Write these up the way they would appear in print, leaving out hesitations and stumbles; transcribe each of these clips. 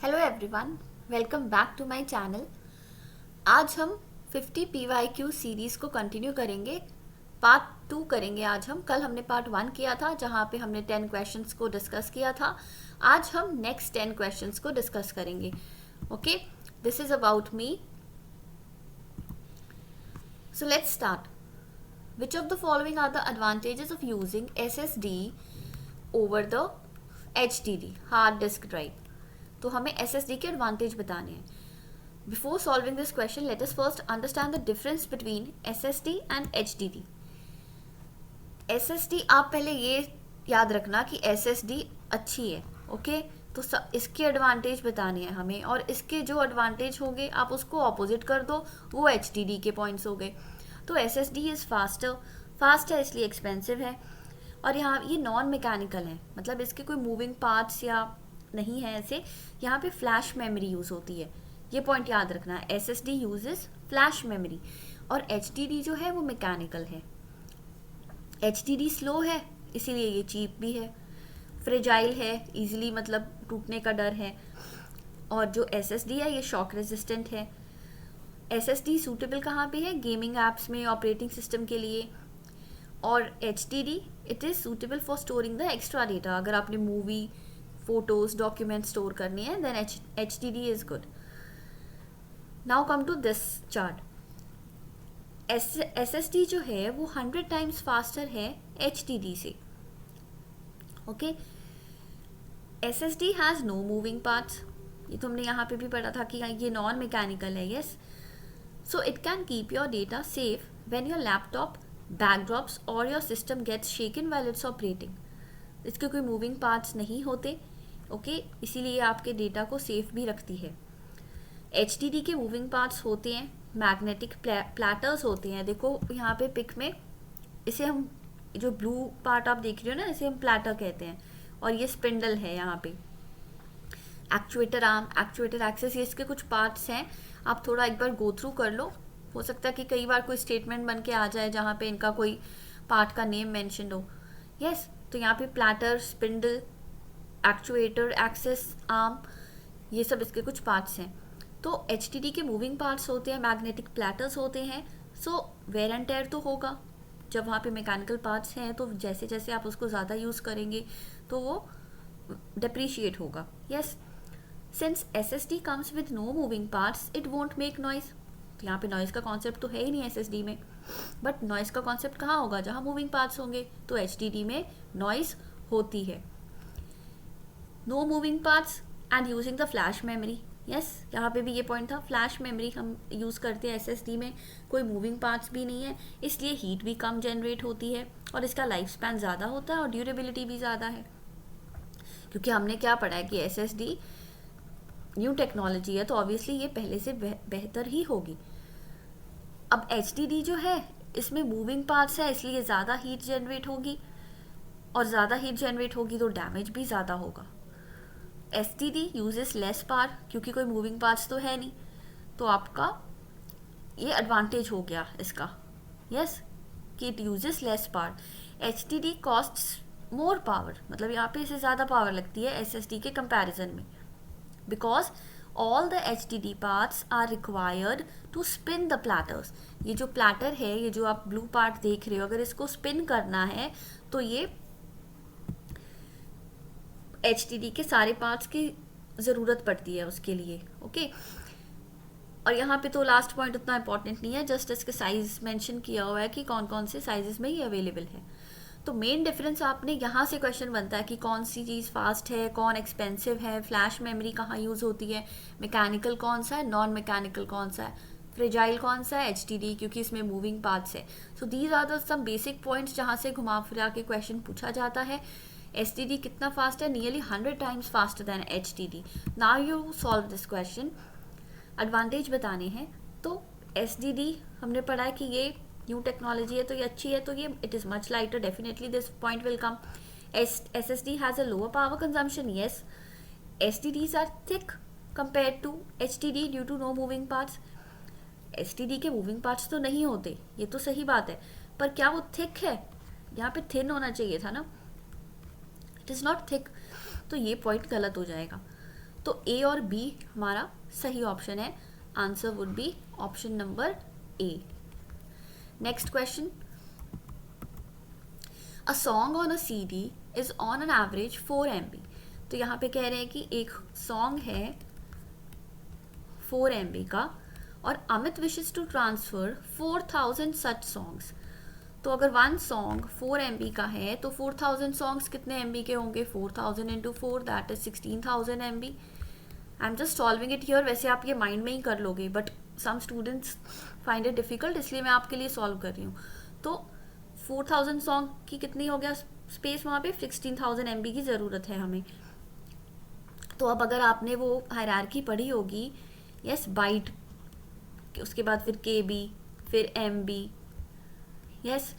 Hello everyone, welcome back to my channel. आज हम 50 PYQ series को कंटिन्यू करेंगे। पार्ट 2 करेंगे आज हम। कल हमने पार्ट 1 किया था जहाँ पे हमने 10 क्वेश्चंस को डिस्कस किया था। आज हम नेक्स्ट 10 क्वेश्चंस को डिस्कस करेंगे। Okay, this is about me. So let's start. Which of the following are the advantages of using SSD over the HDD, hard disk drive? तो हमें SSD के एडवांटेज बताने हैं। Before solving this question, let us first understand the difference between SSD and HDD। SSD, आप पहले ये याद रखना कि SSD अच्छी है, ओके? तो इसके एडवांटेज बताने हैं हमें, और इसके जो एडवांटेज होंगे आप उसको ऑपोजिट कर दो, वो HDD के पॉइंट्स हो गए। तो SSD इज़ फास्ट है इसलिए एक्सपेंसिव है, और यहाँ ये नॉन मैकेनिकल है, मतलब इसके कोई मूविंग पार्ट्स या नहीं है ऐसे। यहाँ पे फ्लैश मेमोरी यूज़ होती है, ये पॉइंट याद रखना है। SSD यूजेस फ्लैश मेमोरी, और HDD जो है वो मैकेनिकल है। HDD स्लो है इसीलिए ये चीप भी है, फ्रेजाइल है, इजीली मतलब टूटने का डर है, और जो SSD है ये शॉक रेजिस्टेंट है। SSD सूटेबल कहाँ पे है? गेमिंग एप्स में, ऑपरेटिंग सिस्टम के लिए। और HDD it is suitable for storing the extra data. अगर आपने मूवी, फोटोज, डॉक्यूमेंट स्टोर करनी है then HDD is good. Now come to this chart. SSD जो है वो 100 टाइम्स फास्टर है HDD से, okay? SSD has no moving parts, ये तुमने यहाँ पे भी पढ़ा था कि ये नॉन मैकेनिकल है, yes. So it can keep your data safe when your laptop backdrops or your system gets shaken while it's operating. इसके कोई मूविंग पार्ट्स नहीं होते, ओके? इसीलिए आपके डेटा को सेफ भी रखती है। HDD के मूविंग पार्ट्स होते हैं, मैग्नेटिक प्लैटर्स होते हैं। देखो यहाँ पे पिक में, इसे हम, जो ब्लू पार्ट आप देख रहे हो ना, इसे हम प्लैटर कहते हैं, और ये स्पिंडल है यहाँ पे। एक्चुएटर आर्म, एक्चुएटर एक्सेस, ये इसके कुछ पार्ट्स हैं। आप थोड़ा एक बार गो थ्रू कर लो, हो सकता है कि कई बार कोई स्टेटमेंट बन के आ जाए जहाँ पे इनका कोई पार्ट का नेम मेंशन हो, यस। तो यहाँ पे platter, spindle, actuator, access arm, ये सब इसके कुछ पार्ट्स हैं। तो HDD के मूविंग पार्ट्स होते हैं, मैग्नेटिक प्लैटर्स होते हैं। सो वेयर एंड टेयर तो होगा। जब वहाँ पे मैकेनिकल पार्ट्स हैं तो जैसे जैसे आप उसको ज़्यादा यूज़ करेंगे तो वो डेप्रीशिएट होगा, yes. Since SSD comes with no moving parts, it won't make noise. तो यहाँ पे नॉइज़ का कॉन्सेप्ट तो है ही नहीं SSD में, बट नॉइज़ का कॉन्सेप्ट कहाँ होगा? जहाँ मूविंग पार्ट्स होंगे। तो HDD में नॉइज़ होती है। No moving parts and using the flash memory, yes. यहाँ पे भी ये पॉइंट था, फ्लैश मेमोरी हम यूज़ करते हैं SSD में, कोई मूविंग पार्ट्स भी नहीं है, इसलिए हीट भी कम जनरेट होती है, और इसका लाइफ स्पैन ज़्यादा होता है, और ड्यूरेबिलिटी भी ज़्यादा है। क्योंकि हमने क्या पढ़ा है कि SSD न्यू टेक्नोलॉजी है, तो ऑब्वियसली ये पहले से बेहतर ही होगी। अब HDD जो है इसमें मूविंग पार्ट्स है, इसलिए ज़्यादा हीट जनरेट होगी, और ज़्यादा हीट जनरेट होगी तो डैमेज भी ज़्यादा होगा। SSD यूजेस लेस पावर, क्योंकि कोई मूविंग पार्ट्स तो है नहीं, तो आपका ये एडवांटेज हो गया इसका, यस, कि it uses less power. HDD costs more power, मतलब यहाँ पे इसे ज़्यादा पावर लगती है SSD के कंपैरिजन में, because all the HDD parts are required to spin the platters. ये जो प्लैटर है, ये जो आप ब्लू पार्ट देख रहे हो, अगर इसको स्पिन करना है तो ये HDD के सारे पार्ट्स की ज़रूरत पड़ती है उसके लिए, ओके? और यहाँ पे तो लास्ट पॉइंट उतना इंपॉर्टेंट नहीं है, जस्ट इसके साइज मेंशन किया हुआ है कि कौन कौन से साइजेस में ये अवेलेबल है। तो मेन डिफरेंस आपने यहाँ से क्वेश्चन बनता है कि कौन सी चीज़ फास्ट है, कौन एक्सपेंसिव है, फ्लैश मेमोरी कहाँ यूज़ होती है, मैकेनिकल कौन सा है, नॉन मैकेनिकल कौन सा है, फ्रेजाइल कौन सा है, HDD, क्योंकि इसमें मूविंग पार्ट्स है। So these are the some basic points जहाँ से घुमा फिरा के क्वेश्चन पूछा जाता है। SSD कितना फास्ट है? Nearly 100 times faster than HDD। Now you solve this question. Advantage बताने हैं, तो SSD हमने पढ़ा है कि ये न्यू टेक्नोलॉजी है, तो ये अच्छी है, तो ये it is much lighter, definitely this point will come. SSD has a lower power consumption, yes. SSDs are thick compare to HDD due to no moving parts. SSD के मूविंग पार्ट्स तो नहीं होते, ये तो सही बात है, पर क्या वो थिक है? यहाँ पे थिन होना चाहिए था ना, इट इज़ नॉट थिक, तो ये पॉइंट गलत हो जाएगा। तो ए और बी हमारा सही ऑप्शन है. Answer would be option number A. Next question. A song on a CD is on an average 4 MB. तो यहाँ पे कह रहे हैं कि एक सॉन्ग है 4 MB का और Amit wishes to transfer 4000 such songs. तो अगर वन सॉन्ग 4 MB का है तो 4000 सॉन्ग्स कितने MB के होंगे? 4000 into 4 that is 16000 MB. I am just solving it here. वैसे आप ये माइंड में ही कर लोगे but some students find it difficult, इसलिए मैं आपके लिए सॉल्व कर रही हूँ. तो 4000 सॉन्ग की कितनी हो गया स्पेस वहाँ पे? 16000 MB की ज़रूरत है हमें. तो अब अगर आपने वो हायरार्की पढ़ी होगी, यस, बाइट, उसके बाद फिर KB, फिर MB, यस,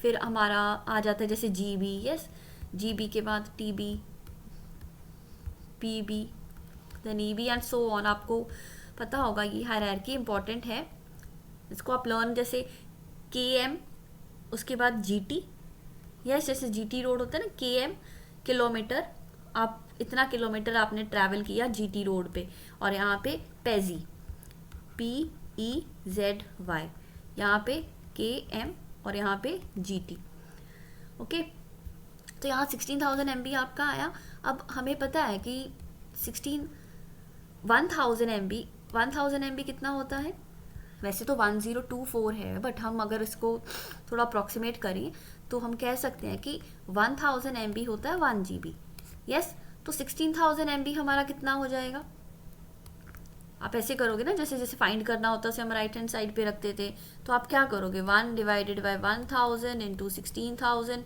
फिर हमारा आ जाता है जैसे GB, यस, GB के बाद TB, PB, then EB and so on. आपको पता होगा ये हायरार्की इंपॉर्टेंट है, इसको आप लर्न. जैसे KM, उसके बाद GT, यस, जैसे GT रोड होता है ना, KM किलोमीटर, आप इतना किलोमीटर आपने ट्रैवल किया GT रोड पे. और यहाँ पे पेजी, PEZY, यहाँ पे KM और यहाँ पे GT. ओके, तो यहाँ 16000 MB आपका आया. अब हमें पता है कि 1000 MB कितना होता है? वैसे तो 1024 है बट हम अगर इसको थोड़ा अप्रॉक्सीमेट करें तो हम कह सकते हैं कि 1000 MB होता है 1 GB. यस, तो 16000 MB हमारा कितना हो जाएगा? आप ऐसे करोगे ना, जैसे जैसे फाइंड करना होता है, हम राइट हैंड साइड पे रखते थे. तो आप क्या करोगे? 1 डिवाइडेड बाई 1000 इंटू 16000.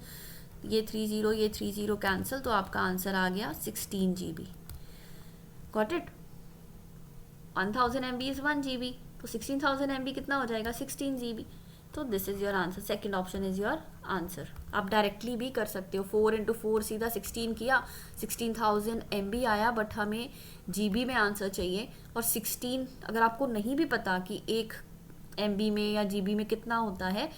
ये 30 कैंसिल, तो आपका आंसर आ गया 16 GB. Got it? 1000 MB is 1 GB, तो 16000 MB कितना हो जाएगा? 16 GB. तो this is your answer. Second option is your answer. आप डायरेक्टली भी कर सकते हो. 4 इंटू 4 सीधा 16 किया, 16000 MB आया, बट हमें GB में आंसर चाहिए. और 16 अगर आपको नहीं भी पता कि 1 MB में या GB में कितना होता है,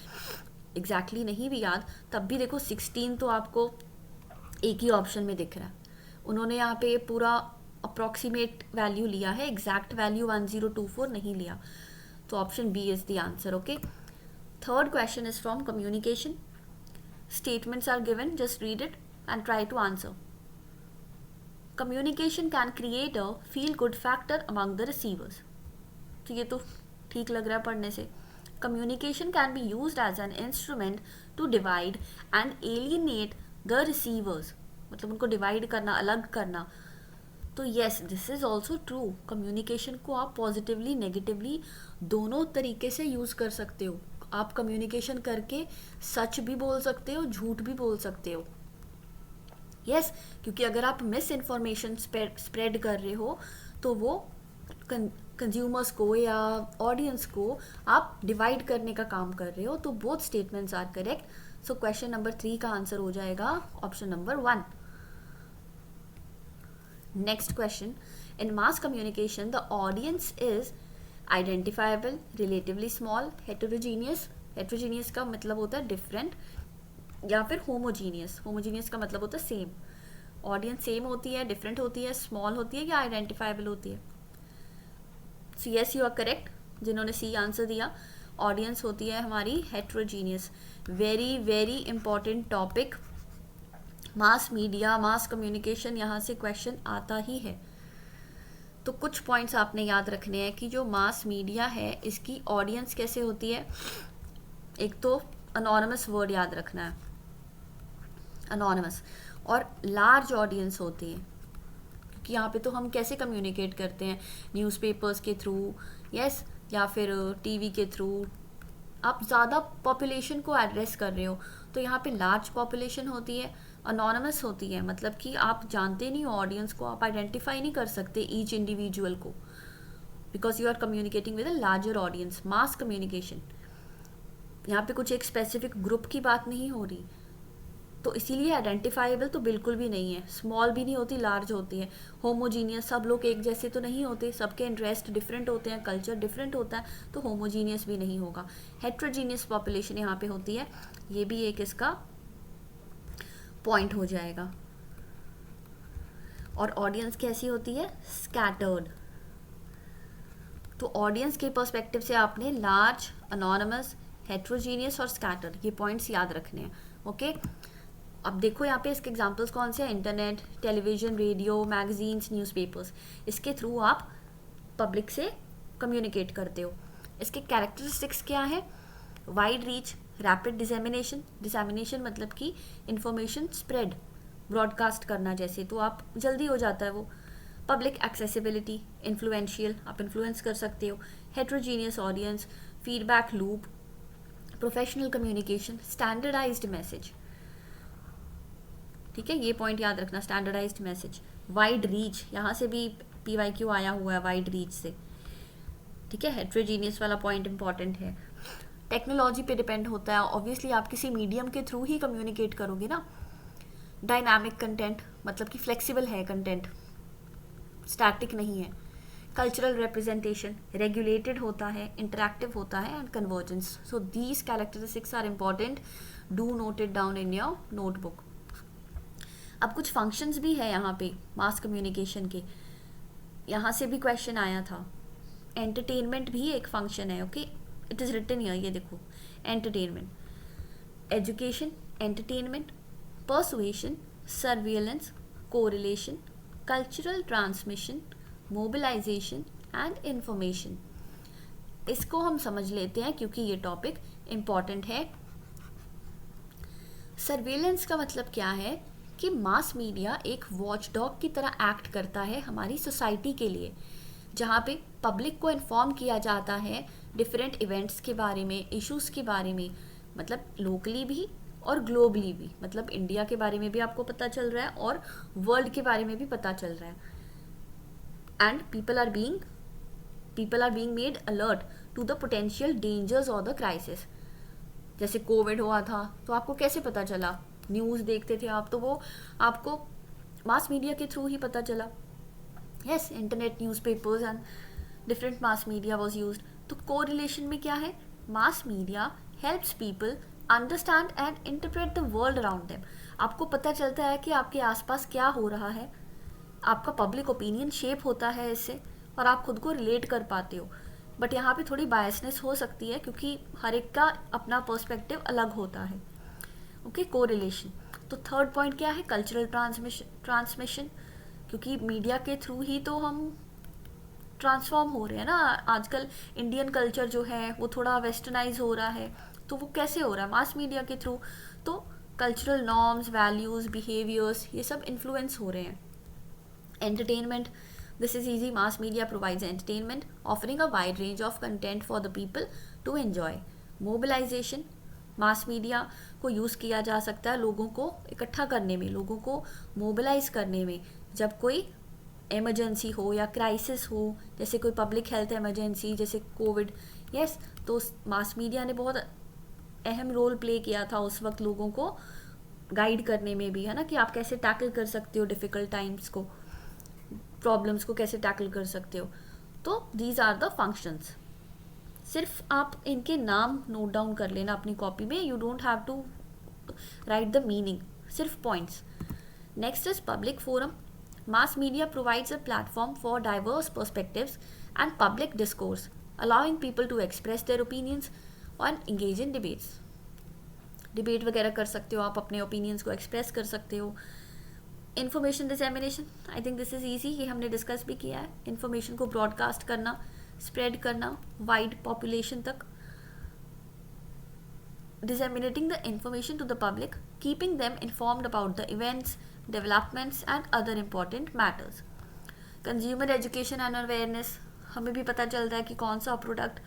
एग्जैक्टली नहीं भी याद, तब भी देखो 16 तो आपको एक ही ऑप्शन में दिख रहा है. उन्होंने यहाँ पे पूरा अप्रॉक्सीमेट वैल्यू लिया है, एग्जैक्ट वैल्यू 1024 नहीं लिया. तो option B is the answer. Okay, third question is from communication. Statements are given, just read it and try to answer. Communication can create a feel good factor among the receivers. तो ये तो ठीक लग रहा है पढ़ने से. Communication can be used as an instrument to divide and alienate the receivers. मतलब उनको डिवाइड करना, अलग करना. तो yes, this is also true. Communication को आप पॉजिटिवली नेगेटिवली दोनों तरीके से यूज कर सकते हो. आप कम्युनिकेशन करके सच भी बोल सकते हो, झूठ भी बोल सकते हो. यस, क्योंकि अगर आप मिस इन्फॉर्मेशन स्प्रेड कर रहे हो तो वो कंज्यूमर्स को या ऑडियंस को आप डिवाइड करने का काम कर रहे हो. तो both statements are correct. So question number 3 का आंसर हो जाएगा option number 1. Next question. In mass communication, the audience is identifiable, relatively small, heterogeneous. Heterogeneous का मतलब होता है different, या फिर homogeneous. Homogeneous का मतलब होता है same. Audience same होती है, different होती है, small होती है या identifiable होती है? So yes, you are correct. जिन्होंने C आंसर दिया, audience होती है हमारी heterogeneous. Very very important topic. Mass media, मास कम्युनिकेशन, यहाँ से क्वेश्चन आता ही है. तो कुछ पॉइंट्स आपने याद रखने हैं कि जो मास मीडिया है इसकी ऑडियंस कैसे होती है. एक तो अनोनिमस वर्ड याद रखना है, अनोनिमस, और लार्ज ऑडियंस होती है. क्योंकि यहाँ पे तो हम कैसे कम्युनिकेट करते हैं? न्यूज़पेपर्स के थ्रू, यस, या फिर टीवी के थ्रू. आप ज़्यादा पॉपुलेशन को एड्रेस कर रहे हो, तो यहाँ पे लार्ज पॉपुलेशन होती है. अनोनिमस होती है, मतलब कि आप जानते नहीं हो ऑडियंस को, आप आइडेंटिफाई नहीं कर सकते ईच इंडिविजुअल को, because you are communicating with a larger audience. Mass communication, यहाँ पे कुछ एक स्पेसिफिक ग्रुप की बात नहीं हो रही, तो इसीलिए आइडेंटिफाइबल तो बिल्कुल भी नहीं है. स्मॉल भी नहीं होती, लार्ज होती है. होमोजीनियस, सब लोग एक जैसे तो नहीं होते, सबके इंटरेस्ट डिफरेंट होते हैं, कल्चर डिफरेंट होता है, तो होमोजीनियस भी नहीं होगा. हेट्रोजीनियस पॉपुलेशन यहाँ पे होती है. ये भी एक इसका पॉइंट हो जाएगा. और ऑडियंस कैसी होती है? स्कैटर्ड। तो ऑडियंस के पर्सपेक्टिव से आपने लार्ज, अनोनिमस, हेट्रोजीनियस और स्कैटर्ड, ये पॉइंट्स याद रखने हैं। ओके, अब देखो यहाँ पे इसके एग्जांपल्स कौन से हैं? Internet, television, radio, magazines, newspapers. इसके थ्रू आप पब्लिक से कम्युनिकेट करते हो। इसके कैरेक्टरिस्टिक्स क्या है? Wide reach, rapid dissemination. Dissemination मतलब कि इंफॉर्मेशन स्प्रेड, ब्रॉडकास्ट करना जैसे, तो आप जल्दी हो जाता है वो। पब्लिक एक्सेसिबिलिटी, इन्फ्लुएंशियल, आप इन्फ्लुएंस कर सकते हो। Heterogeneous audience, feedback loop, professional communication, standardised message. ठीक है, ये पॉइंट याद रखना, स्टैंडर्डाइज्ड मैसेज। वाइड रीच, यहाँ से भी PYQ आया हुआ है, वाइड रीच से। ठीक है, हेट्रोजीनियस वाला पॉइंट इंपॉर्टेंट है। टेक्नोलॉजी पे डिपेंड होता है, ऑब्वियसली आप किसी मीडियम के थ्रू ही कम्युनिकेट करोगे ना। डायनामिक कंटेंट, मतलब कि फ्लेक्सिबल है कंटेंट, स्टैटिक नहीं है। कल्चरल रिप्रेजेंटेशन, रेगुलेटेड होता है, इंटरैक्टिव होता है, and convergence. So these characteristics are important, do note it down in your notebook. अब कुछ फंक्शंस भी है यहाँ पे मास कम्युनिकेशन के, यहाँ से भी क्वेश्चन आया था। एंटरटेनमेंट भी एक फंक्शन है। Okay, it is written here, ये देखो, entertainment, education, entertainment, persuasion, surveillance, correlation, cultural transmission, mobilization and information। इसको हम समझ लेते हैं क्योंकि ये टॉपिक इम्पॉर्टेंट है। सर्वेलेंस का मतलब क्या है कि मास मीडिया एक वॉच डॉग की तरह एक्ट करता है हमारी सोसाइटी के लिए, जहाँ पे पब्लिक को इन्फॉर्म किया जाता है डिफरेंट इवेंट्स के बारे में, इश्यूज़ के बारे में, मतलब लोकली भी और ग्लोबली भी, मतलब इंडिया के बारे में भी आपको पता चल रहा है और वर्ल्ड के बारे में भी पता चल रहा है। And people are being made alert to the potential dangers और द क्राइसिस। जैसे कोविड हुआ था तो आपको कैसे पता चला? न्यूज़ देखते थे आप, तो वो आपको मास मीडिया के थ्रू ही पता चला। Yes, internet, newspapers and different mass media was used. तो कोरिलेशन में क्या है? Mass media helps people understand and interpret the world around them. आपको पता चलता है कि आपके आसपास क्या हो रहा है, आपका पब्लिक ओपिनियन शेप होता है इससे, और आप खुद को रिलेट कर पाते हो। बट यहाँ पे थोड़ी बायसनेस हो सकती है क्योंकि हर एक का अपना पर्सपेक्टिव अलग होता है। Okay, correlation. तो थर्ड पॉइंट क्या है? कल्चरल ट्रांसमिशन, क्योंकि मीडिया के थ्रू ही तो हम ट्रांसफॉर्म हो रहे हैं ना। आजकल इंडियन कल्चर जो है वो थोड़ा वेस्टर्नाइज हो रहा है, तो वो कैसे हो रहा है? मास मीडिया के थ्रू। तो कल्चरल नॉर्म्स, वैल्यूज़, बिहेवियर्स, ये सब इन्फ्लुएंस हो रहे हैं। Entertainment, this is easy, mass media provides entertainment offering a wide range of content for the people to enjoy. Mobilisation, mass media को यूज़ किया जा सकता है लोगों को इकट्ठा करने में, लोगों को मोबिलाइज करने में, जब कोई इमरजेंसी हो या क्राइसिस हो, जैसे कोई पब्लिक हेल्थ इमरजेंसी जैसे कोविड। यस, तो मास मीडिया ने बहुत अहम रोल प्ले किया था उस वक्त लोगों को गाइड करने में भी, है ना, कि आप कैसे टैकल कर सकते हो डिफ़िकल्ट टाइम्स को, प्रॉब्लम्स को कैसे टैकल कर सकते हो। तो दीज आर द फंक्शंस। सिर्फ आप इनके नाम नोट डाउन कर लेना अपनी कॉपी में, you don't have to write the meaning, सिर्फ points. Next is public forum. Mass media provides a platform for diverse perspectives and public discourse, allowing people to express their opinions and engage in debates. Debate वगैरह कर सकते हो आप, अपने opinions को express कर सकते हो। Information dissemination, I think this is easy, ये हमने डिस्कस भी किया है। इन्फॉर्मेशन को ब्रॉडकास्ट करना, स्प्रेड करना वाइड पॉपुलेशन तक। Disseminating the information to the public, keeping them informed about the events, developments and other important matters. Consumer education and awareness, हमें भी पता चलता है कि कौन सा प्रोडक्ट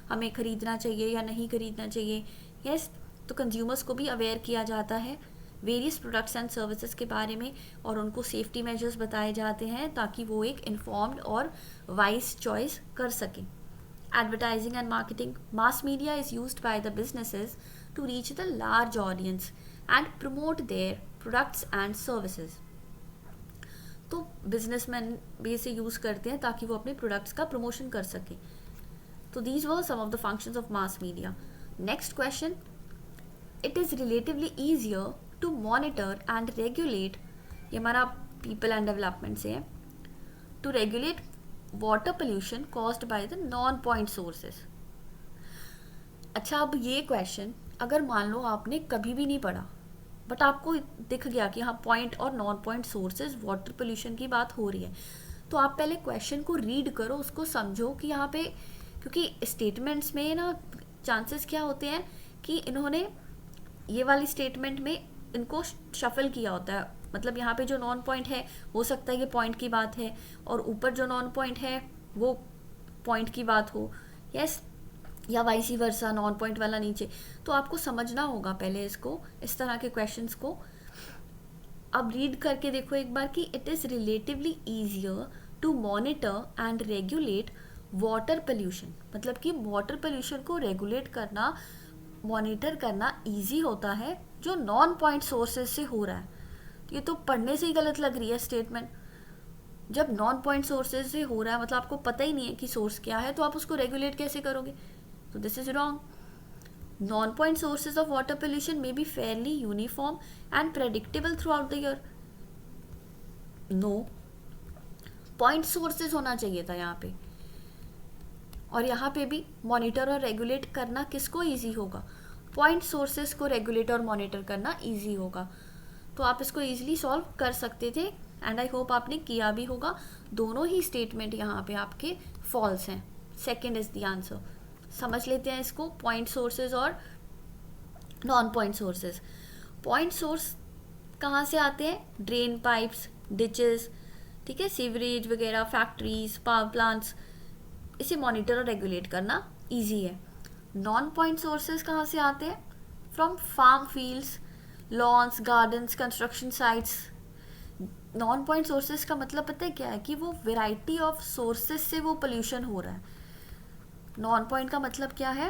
हमें ख़रीदना चाहिए या नहीं ख़रीदना चाहिए। यस, तो कंज्यूमर्स को भी अवेयर किया जाता है वेरियस प्रोडक्ट्स एंड सर्विसेज के बारे में, और उनको सेफ्टी मेजर्स बताए जाते हैं ताकि वो एक इन्फॉर्म्ड और वाइज चॉइस कर सकें। Advertising and marketing, mass media is used by the businesses to reach the large audience and promote their products and services. तो बिजनेसमैन भी इसे यूज़ करते हैं ताकि वो अपने प्रोडक्ट्स का प्रमोशन कर सकें। तो these were some of the functions of mass media. Next question, it is relatively easier to monitor and regulate, ये हमारा पीपल एंड डेवलपमेंट से है, to regulate water pollution caused by the non point sources. अच्छा, अब ये question अगर मान लो आपने कभी भी नहीं पढ़ा बट आपको दिख गया कि हाँ पॉइंट और non point sources water pollution की बात हो रही है, तो आप पहले क्वेश्चन को रीड करो, उसको समझो कि यहाँ पे, क्योंकि स्टेटमेंट्स में ना चांसेस क्या होते हैं कि इन्होंने ये वाली स्टेटमेंट में इनको शफल किया होता है, मतलब यहाँ पे जो नॉन पॉइंट है हो सकता है ये पॉइंट की बात है और ऊपर जो नॉन पॉइंट है वो पॉइंट की बात हो, यस, या वाइसी वर्सा, नॉन पॉइंट वाला नीचे। तो आपको समझना होगा पहले इसको, इस तरह के क्वेश्चंस को। अब रीड करके देखो एक बार कि it is relatively easier to monitor and regulate water pollution, मतलब कि वाटर पोल्यूशन को रेगुलेट करना, मॉनिटर करना ईजी होता है जो नॉन पॉइंट सोर्सेज से हो रहा है। ये तो पढ़ने से ही गलत लग रही है स्टेटमेंट। जब नॉन पॉइंट सोर्सेज से हो रहा है मतलब आपको पता ही नहीं है कि सोर्स क्या है, तो आप उसको रेगुलेट कैसे करोगे? तो this is wrong. Non-point sources of water pollution may be fairly uniform and predictable throughout the year. No. Point sources होना चाहिए था यहाँ पे, और यहाँ पे भी मॉनिटर और रेगुलेट करना किसको इजी होगा? पॉइंट सोर्सेज को रेगुलेट और मॉनिटर करना इजी होगा. तो आप इसको इजीली सॉल्व कर सकते थे एंड आई होप आपने किया भी होगा. दोनों ही स्टेटमेंट यहाँ पे आपके फॉल्स हैं. Second is the answer. समझ लेते हैं इसको, पॉइंट सोर्सेज और non point sources. Point source कहाँ से आते हैं? ड्रेन पाइप्स, डिचेस, ठीक है, सीवरेज वगैरह, फैक्ट्रीज, पावर प्लांट्स. इसे मॉनिटर और रेगुलेट करना इजी है. नॉन पॉइंट सोर्सेज कहाँ से आते हैं? From farm fields, lawns, gardens, construction sites. Non point sources का मतलब पता है क्या है? कि वो वेराइटी ऑफ सोर्सेज से वो पोल्यूशन हो रहा है. नॉन पॉइंट का मतलब क्या है?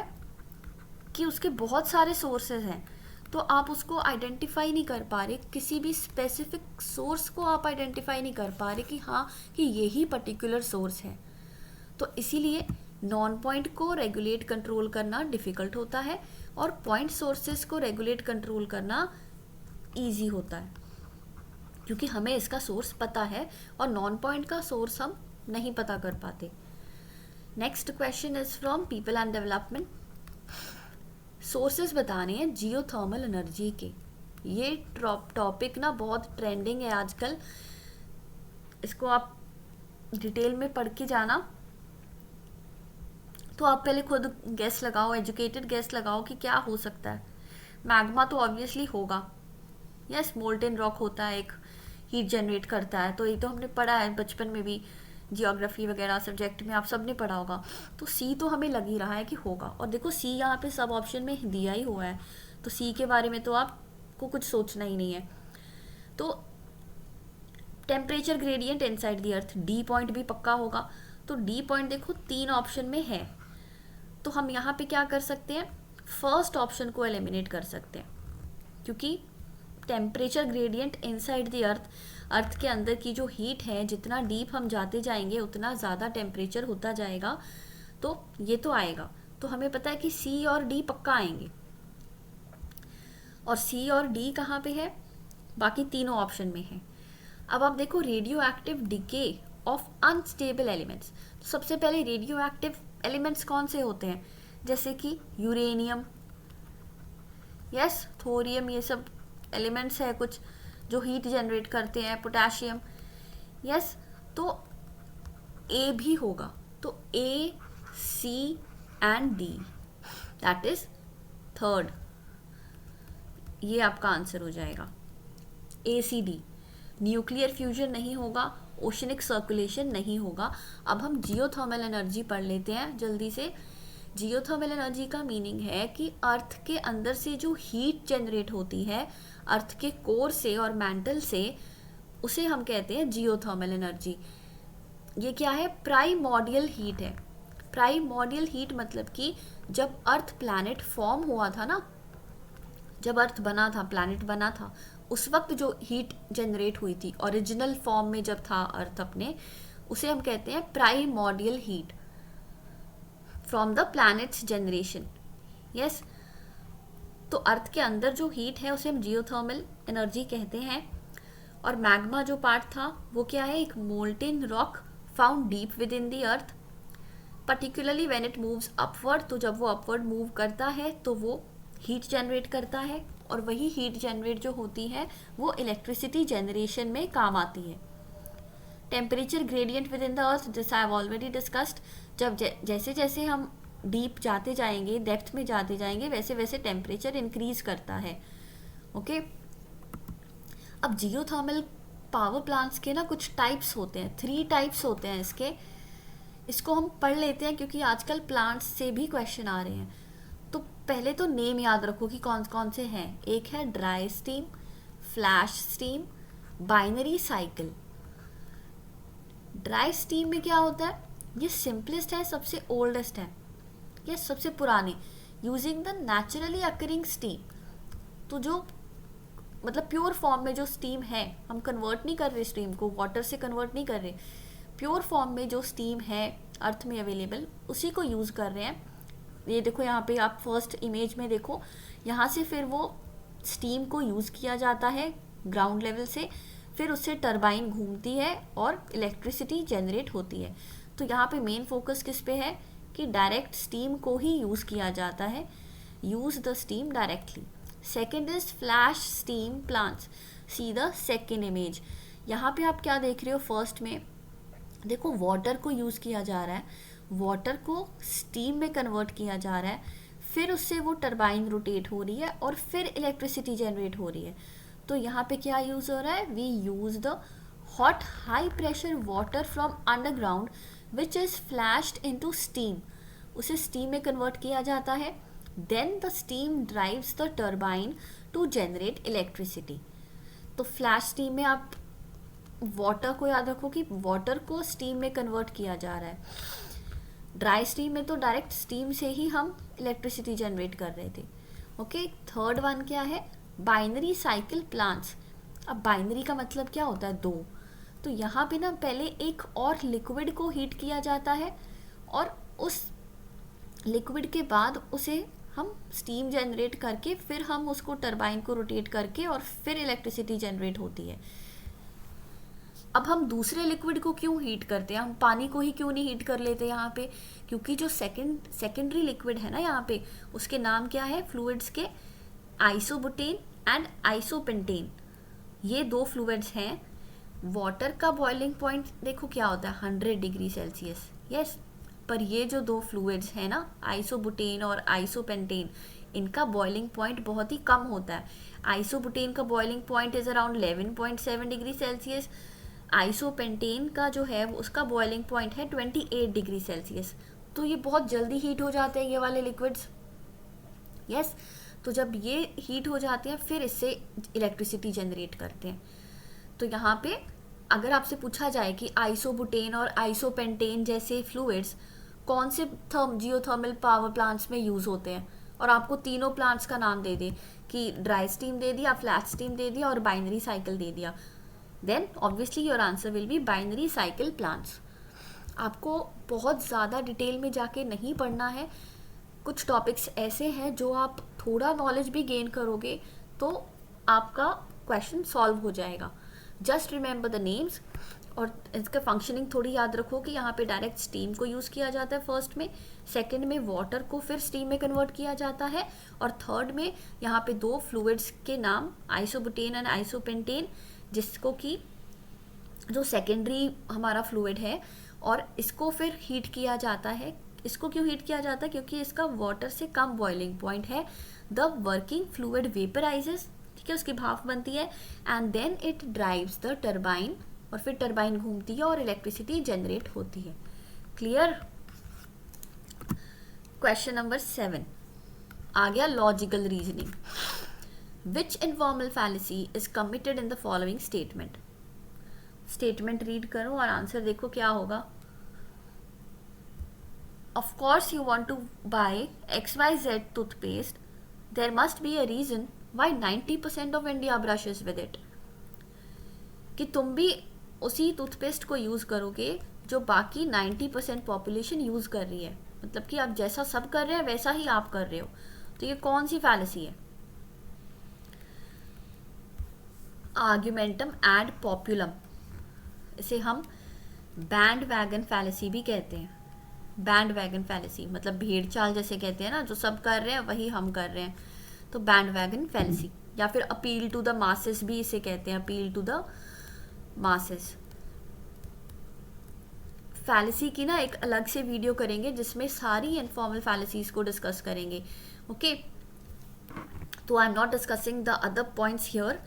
कि उसके बहुत सारे सोर्सेज हैं, तो आप उसको आइडेंटिफाई नहीं कर पा रहे, किसी भी स्पेसिफिक सोर्स को आप आइडेंटिफाई नहीं कर पा रहे कि हाँ कि यही पर्टिकुलर सोर्स है. तो इसीलिए नॉन पॉइंट को रेगुलेट कंट्रोल करना डिफ़िकल्ट होता है और पॉइंट सोर्सेज को रेगुलेट कंट्रोल करना ईजी होता है, क्योंकि हमें इसका सोर्स पता है और नॉन पॉइंट का सोर्स हम नहीं पता कर पाते. Next question is from people and development. Sources बताने हैं जियोथर्मल एनर्जी के. ये टॉपिक ना बहुत ट्रेंडिंग है आजकल. इसको आप डिटेल में पढ़ के जाना. तो आप पहले खुद गेस लगाओ, एजुकेटेड गेस लगाओ कि क्या हो सकता है. मैग्मा तो ऑब्वियसली होगा. यस, मोल्टेन रॉक होता है, एक हीट जनरेट करता है. तो ये तो हमने पढ़ा है बचपन में भी, जियोग्राफी वगैरह सब्जेक्ट में आप सब ने पढ़ा होगा. तो सी तो हमें लग ही रहा है कि होगा. और देखो सी यहाँ पे सब ऑप्शन में दिया ही हुआ है, तो सी के बारे में तो आपको कुछ सोचना ही नहीं है. तो temperature gradient inside the earth, D point भी पक्का होगा. तो डी पॉइंट देखो 3 ऑप्शन में है, तो हम यहाँ पे क्या कर सकते हैं? फर्स्ट ऑप्शन को एलिमिनेट कर सकते हैं, क्योंकि temperature gradient inside the earth, earth के अंदर की जो हीट है, जितना डीप हम जाते जाएंगे उतना ज़्यादा टेम्परेचर होता जाएगा. तो ये तो आएगा. तो हमें पता है कि सी और डी पक्का आएंगे. और सी और डी कहाँ पे है? बाकी तीनों ऑप्शन में है. अब आप देखो radio active decay of unstable elements. तो सबसे पहले रेडियो एक्टिव एलिमेंट्स कौन से होते हैं? जैसे कि यूरेनियम, यस, थोरियम, ये सब एलिमेंट्स है कुछ जो हीट जनरेट करते हैं. Potassium, yes. तो ए भी होगा. तो A, C and D, that is third. ये आपका आंसर हो जाएगा, A C D. Nuclear fusion नहीं होगा, ओशनिक सर्कुलेशन नहीं होगा. अब हम जियोथर्मल एनर्जी पढ़ लेते हैं जल्दी से. जियोथर्मल एनर्जी का मीनिंग है कि अर्थ के अंदर से जो हीट जनरेट होती है, अर्थ के कोर से और मैंटल से, उसे हम कहते हैं जियोथर्मल एनर्जी. ये क्या है? प्राइमोर्डियल हीट है. प्राइमोर्डियल हीट मतलब कि जब अर्थ प्लैनेट फॉर्म हुआ था ना, जब अर्थ बना था, प्लैनेट बना था, उस वक्त जो हीट जनरेट हुई थी, ओरिजिनल फॉर्म में जब था अर्थ अपने, उसे हम कहते हैं primordial heat from the planets generation. Yes. तो अर्थ के अंदर जो हीट है उसे हम जियोथर्मल एनर्जी कहते हैं. और मैग्मा जो पार्ट था वो क्या है, एक molten rock found deep with in the earth, particularly when it moves upward. तो जब वो अपवर्ड मूव करता है तो वो हीट जनरेट करता है, और वही हीट जनरेट जो होती है वो इलेक्ट्रिसिटी जनरेशन में काम आती है। Temperature gradient with in the earth, this I have already discussed. जब जैसे जैसे हम डीप जाते जाएंगे, डेप्थ में जाते जाएंगे, वैसे वैसे टेम्परेचर इंक्रीज करता है। ओके अब जियोथर्मल पावर प्लांट्स के ना कुछ टाइप्स होते हैं, 3 टाइप्स होते हैं इसके। इसको हम पढ़ लेते हैं क्योंकि आजकल प्लांट्स से भी क्वेश्चन आ रहे हैं। तो पहले तो नेम याद रखो कि कौन कौन से हैं। एक है dry steam, flash steam, binary cycle. Dry steam में क्या होता है, ये सिंपलेस्ट है, सबसे ओल्डेस्ट है, ये सबसे पुरानी, using the naturally occurring steam. तो जो मतलब प्योर फॉर्म में जो स्टीम है, हम कन्वर्ट नहीं कर रहे स्टीम को, वाटर से कन्वर्ट नहीं कर रहे, प्योर फॉर्म में जो स्टीम है अर्थ में अवेलेबल उसी को यूज़ कर रहे हैं। ये देखो यहाँ पे आप फर्स्ट इमेज में देखो, यहाँ से फिर वो स्टीम को यूज़ किया जाता है ग्राउंड लेवल से, फिर उससे टरबाइन घूमती है और इलेक्ट्रिसिटी जनरेट होती है। तो यहाँ पे मेन फोकस किस पे है कि डायरेक्ट स्टीम को ही यूज़ किया जाता है, use the steam directly. Second is flash steam plants. See the second image. यहाँ पे आप क्या देख रहे हो, फर्स्ट में देखो वाटर को यूज़ किया जा रहा है, वाटर को स्टीम में कन्वर्ट किया जा रहा है, फिर उससे वो टरबाइन रोटेट हो रही है और फिर इलेक्ट्रिसिटी जनरेट हो रही है। तो यहाँ पे क्या यूज़ हो रहा है, we use the hot high pressure water from underground which is flashed into steam. उसे स्टीम में कन्वर्ट किया जाता है, then the steam drives the turbine to generate electricity. तो फ्लैश स्टीम में आप वाटर को याद रखो कि वाटर को स्टीम में कन्वर्ट किया जा रहा है। ड्राई स्टीम में तो डायरेक्ट स्टीम से ही हम इलेक्ट्रिसिटी जनरेट कर रहे थे। ओके थर्ड वन क्या है, बाइनरी साइकिल प्लांट्स। अब बाइनरी का मतलब क्या होता है, 2। तो यहाँ पे ना पहले एक और लिक्विड को हीट किया जाता है और उस लिक्विड के बाद उसे हम स्टीम जनरेट करके फिर हम उसको टरबाइन को रोटेट करके और फिर इलेक्ट्रिसिटी जनरेट होती है। अब हम दूसरे लिक्विड को क्यों हीट करते हैं, हम पानी को ही क्यों नहीं हीट कर लेते यहाँ पे, क्योंकि जो सेकेंडरी लिक्विड है ना यहाँ पे, उसके नाम क्या है फ्लूइड्स के, आइसोबुटेन एंड आइसोपेंटेन। ये 2 फ्लूइड्स हैं। वाटर का बॉइलिंग पॉइंट देखो क्या होता है, 100 डिग्री सेल्सियस। यस, पर ये जो 2 फ्लूइड्स हैं ना, आइसोबुटेन और आइसोपेंटेन, इनका बॉइलिंग पॉइंट बहुत ही कम होता है। आइसोबुटेन का boiling point is around 11.7 degree Celsius. Isopentane का जो है उसका बॉइलिंग पॉइंट है 28 डिग्री सेल्सियस। तो ये बहुत जल्दी हीट हो जाते हैं ये वाले लिक्विड्स। यस, तो जब ये हीट हो जाते हैं फिर इससे इलेक्ट्रिसिटी जनरेट करते हैं। तो यहाँ पे अगर आपसे पूछा जाए कि आइसोबुटेन और आइसोपेंटेन जैसे फ्लूइड्स कौन से जियोथर्मल पावर प्लांट्स में यूज़ होते हैं, और आपको तीनों प्लांट्स का नाम दे दे कि ड्राई स्टीम दे दिया, फ्लैट स्टीम दे दिया और बाइनरी साइकिल दे दिया, then obviously your answer will be binary cycle plants. आपको बहुत ज़्यादा डिटेल में जाके नहीं पढ़ना है, कुछ टॉपिक्स ऐसे हैं जो आप थोड़ा नॉलेज भी गेन करोगे तो आपका क्वेश्चन सॉल्व हो जाएगा। जस्ट रिमेंबर द नेम्स, और इसका फंक्शनिंग थोड़ी याद रखो कि यहाँ पे डायरेक्ट स्टीम को यूज़ किया जाता है फर्स्ट में, सेकंड में वाटर को फिर स्टीम में कन्वर्ट किया जाता है, और थर्ड में यहाँ पे 2 फ्लूइड्स के नाम आइसोबुटेन एंड आइसोपेंटेन, जिसको कि जो सेकेंडरी हमारा फ्लूइड है और इसको फिर हीट किया जाता है। इसको क्यों हीट किया जाता है, क्योंकि इसका वाटर से कम बॉइलिंग पॉइंट है। द वर्किंग फ्लूइड वेपराइजेस, ठीक है, उसकी भाप बनती है, and then it drives the turbine, और फिर टरबाइन घूमती है और इलेक्ट्रिसिटी जनरेट होती है। क्लियर। क्वेश्चन नंबर 7 आ गया, logical reasoning. Which informal fallacy is committed in the following statement. Statement read करो और आंसर देखो क्या होगा। Of course you want to buy XYZ toothpaste. There must be a reason why 90% of India brushes with it. कि तुम भी उसी toothpaste को यूज़ करोगे जो बाकी 90% पॉपुलेशन यूज़ कर रही है, मतलब कि आप जैसा सब कर रहे हैं वैसा ही आप कर रहे हो। तो ये कौन सी फैलेसी है। आर्ग्यूमेंटम एड पॉपुलम, इसे हम बैंड वैगन फैलेसी भी कहते हैं। बैंड वैगन फैलेसी मतलब भेड़ चाल जैसे कहते हैं ना, जो सब कर रहे हैं वही हम कर रहे हैं, तो बैंड वैगन फैलेसी। या फिर अपील टू द मासेस भी इसे कहते हैं, appeal to the masses. Fallacy की ना एक अलग से वीडियो करेंगे जिसमें सारी इनफॉर्मल फैलेसीज को डिस्कस करेंगे, ओके। तो I am not discussing the other points here.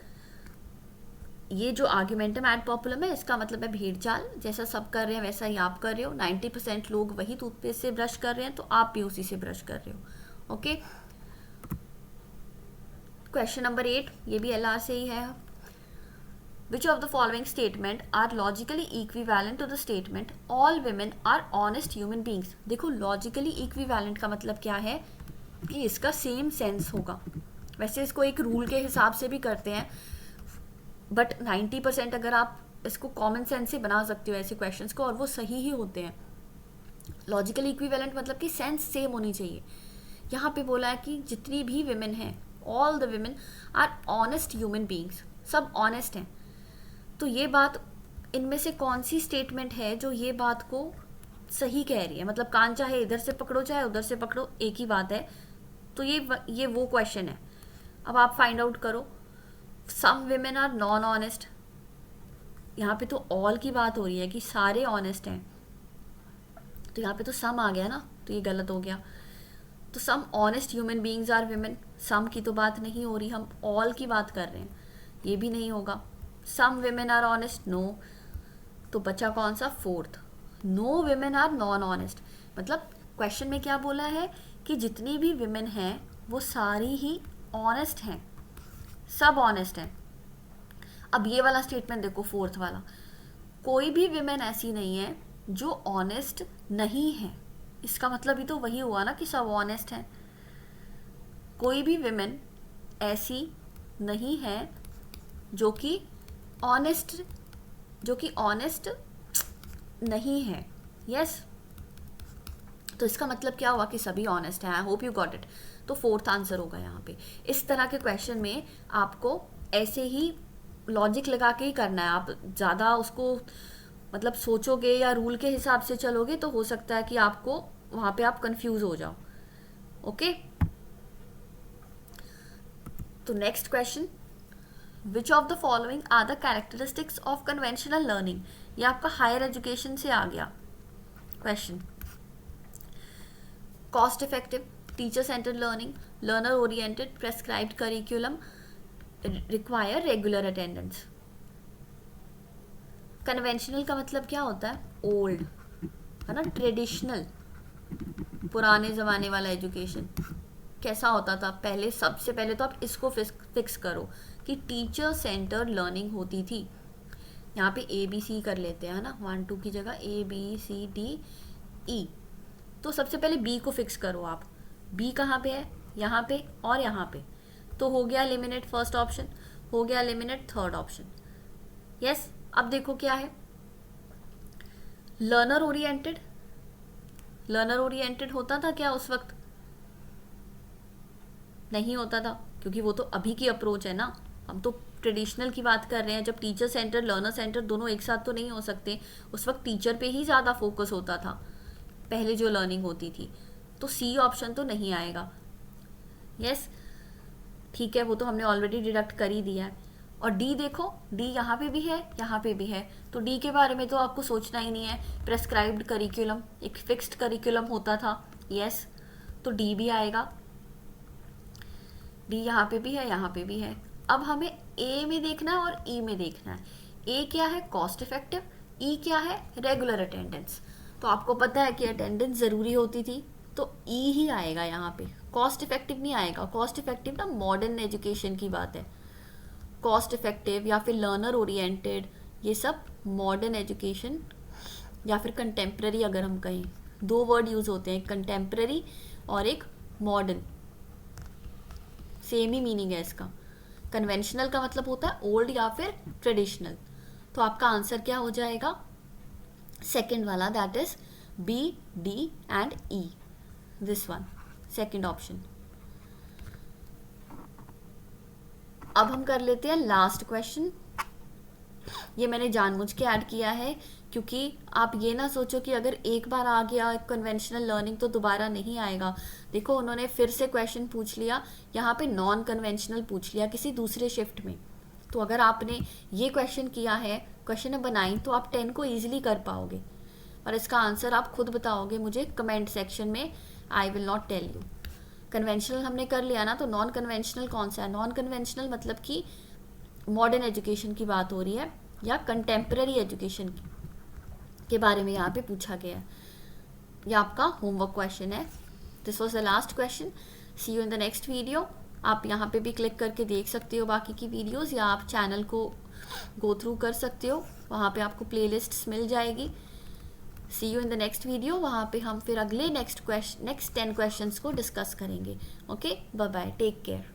ये जो आर्ग्यूमेंटम एड पॉपुलम है, इसका मतलब है भेड़ चाल, जैसा सब कर रहे हैं वैसा ही आप कर रहे हो। 90% लोग वही टूथपेस्ट से ब्रश कर रहे हैं, तो आप भी उसी से ब्रश कर रहे हो, ओके। क्वेश्चन नंबर 8, ये भी LR से ही है। Which of the following statement are logically equivalent to the statement all women are honest human beings? देखो logically equivalent का मतलब क्या है कि इसका सेम सेंस होगा। वैसे इसको एक रूल के हिसाब से भी करते हैं, बट 90% अगर आप इसको कॉमन सेंस से बना सकते हो ऐसे क्वेश्चंस को, और वो सही ही होते हैं। लॉजिकली इक्विवेलेंट मतलब कि सेंस सेम होनी चाहिए। यहाँ पे बोला है कि जितनी भी विमेन हैं, all the women are honest human beings, सब ऑनेस्ट हैं। तो ये बात, इनमें से कौन सी स्टेटमेंट है जो ये बात को सही कह रही है? मतलब कान चाहे इधर से पकड़ो चाहे उधर से पकड़ो, एक ही बात है। तो ये वो क्वेश्चन है। अब आप फाइंड आउट करो। सम विमेन आर नॉन ऑनेस्ट, यहाँ पे तो ऑल की बात हो रही है कि सारे ऑनेस्ट हैं, तो यहाँ पे तो सम आ गया ना, तो ये गलत हो गया। तो some honest human beings are women, some की तो बात नहीं हो रही, हम ऑल की बात कर रहे हैं, ये भी नहीं होगा। Some women are honest, no, तो बचा कौन सा? Fourth, no women are non honest. मतलब क्वेश्चन में क्या बोला है कि जितनी भी विमेन हैं वो सारी ही ऑनेस्ट हैं, सब ऑनेस्ट हैं। अब ये वाला स्टेटमेंट देखो, फोर्थ वाला, कोई भी विमेन ऐसी नहीं है जो ऑनेस्ट नहीं है। इसका मतलब ही तो वही हुआ ना कि सब ऑनेस्ट हैं। कोई भी विमेन ऐसी नहीं है जो कि ऑनेस्ट नहीं है, यस। तो इसका मतलब क्या हुआ कि सभी ऑनेस्ट हैं। I hope you got it. तो फोर्थ आंसर होगा यहाँ पे। इस तरह के क्वेश्चन में आपको ऐसे ही लॉजिक लगा के ही करना है। आप ज़्यादा उसको मतलब सोचोगे या रूल के हिसाब से चलोगे तो हो सकता है कि आपको वहाँ पे आप कंफ्यूज हो जाओ, ओके। तो next question, which of the following are the characteristics of conventional learning? ये आपका हायर एजुकेशन से आ गया question. Cost effective, teacher centred learning, learner oriented, prescribed curriculum, require regular attendance. Conventional का मतलब क्या होता है? ओल्ड, है ना, ट्रेडिशनल, पुराने ज़माने वाला एजुकेशन। कैसा होता था पहले? सबसे पहले तो आप इसको फिक्स करो कि टीचर सेंटर्ड लर्निंग होती थी। यहाँ पे ABC कर लेते हैं, है ना, 1 2 की जगह ABCDE। तो सबसे पहले B को फिक्स करो आप। B कहाँ पे है? यहाँ पे और यहाँ पे। तो हो गया एलिमिनेट फर्स्ट ऑप्शन, हो गया एलिमिनेट थर्ड ऑप्शन, यस। अब देखो क्या है, लर्नर ओरिएंटेड। लर्नर ओरिएंटेड होता था क्या उस वक्त? नहीं होता था, क्योंकि वो तो अभी की अप्रोच है ना। हम तो ट्रेडिशनल की बात कर रहे हैं। जब टीचर सेंटर लर्नर सेंटर दोनों एक साथ तो नहीं हो सकते। उस वक्त टीचर पे ही ज़्यादा फोकस होता था पहले जो लर्निंग होती थी। तो C ऑप्शन तो नहीं आएगा, यस, ठीक है, वो तो हमने ऑलरेडी डिडक्ट कर ही दिया है। और D देखो, D यहाँ पे भी है, यहाँ पे भी है, तो D के बारे में तो आपको सोचना ही नहीं है। प्रेस्क्राइब्ड करिकुलम, एक फिक्स्ड करिकुलम होता था, यस, तो D भी आएगा। D यहाँ पे भी है, यहाँ पे भी है। अब हमें A में देखना है और E में देखना है। A क्या है? Cost effective. E क्या है? Regular attendance. तो आपको पता है कि अटेंडेंस ज़रूरी होती थी, तो E ही आएगा यहाँ पे, कॉस्ट इफेक्टिव नहीं आएगा। कॉस्ट इफेक्टिव ना मॉडर्न एजुकेशन की बात है। कॉस्ट इफेक्टिव या फिर लर्नर ओरिएंटेड, ये सब मॉडर्न एजुकेशन या फिर कंटेम्प्रेरी, अगर हम कहें, दो वर्ड यूज़ होते हैं, एक कंटेम्प्रेरी और एक मॉडर्न, सेम ही मीनिंग है इसका। कन्वेंशनल का मतलब होता है ओल्ड या फिर ट्रेडिशनल। तो आपका आंसर क्या हो जाएगा? सेकेंड वाला, that is B, D and E, this one, second option. अब हम कर लेते हैं लास्ट क्वेश्चन, ये मैंने जानबूझ के ऐड किया है क्योंकि आप ये ना सोचो कि अगर एक बार आ गया कन्वेंशनल लर्निंग तो दोबारा नहीं आएगा। देखो उन्होंने फिर से क्वेश्चन पूछ लिया, यहाँ पे नॉन कन्वेंशनल पूछ लिया किसी दूसरे शिफ्ट में। तो अगर आपने ये क्वेश्चन किया है क्वेश्चन नंबर 9 तो आप 10 को ईजिली कर पाओगे, और इसका आंसर आप खुद बताओगे मुझे कमेंट सेक्शन में, I will not tell you. Conventional हमने कर लिया ना, तो नॉन कन्वेंशनल कौन सा है? नॉन कन्वेंशनल मतलब कि मॉडर्न एजुकेशन की बात हो रही है या कंटेम्प्रेरी एजुकेशन के बारे में यहाँ पे पूछा गया है। ये आपका होमवर्क क्वेश्चन है। This was the last question. See you in the next video. आप यहाँ पे भी क्लिक करके देख सकते हो बाकी की वीडियोस, या आप चैनल को गो थ्रू कर सकते हो, वहाँ पे आपको प्लेलिस्ट्स मिल जाएगी। See you in the next video. वहाँ पे हम फिर अगले नेक्स्ट 10 क्वेश्चंस को डिस्कस करेंगे। Okay, bye bye, take care.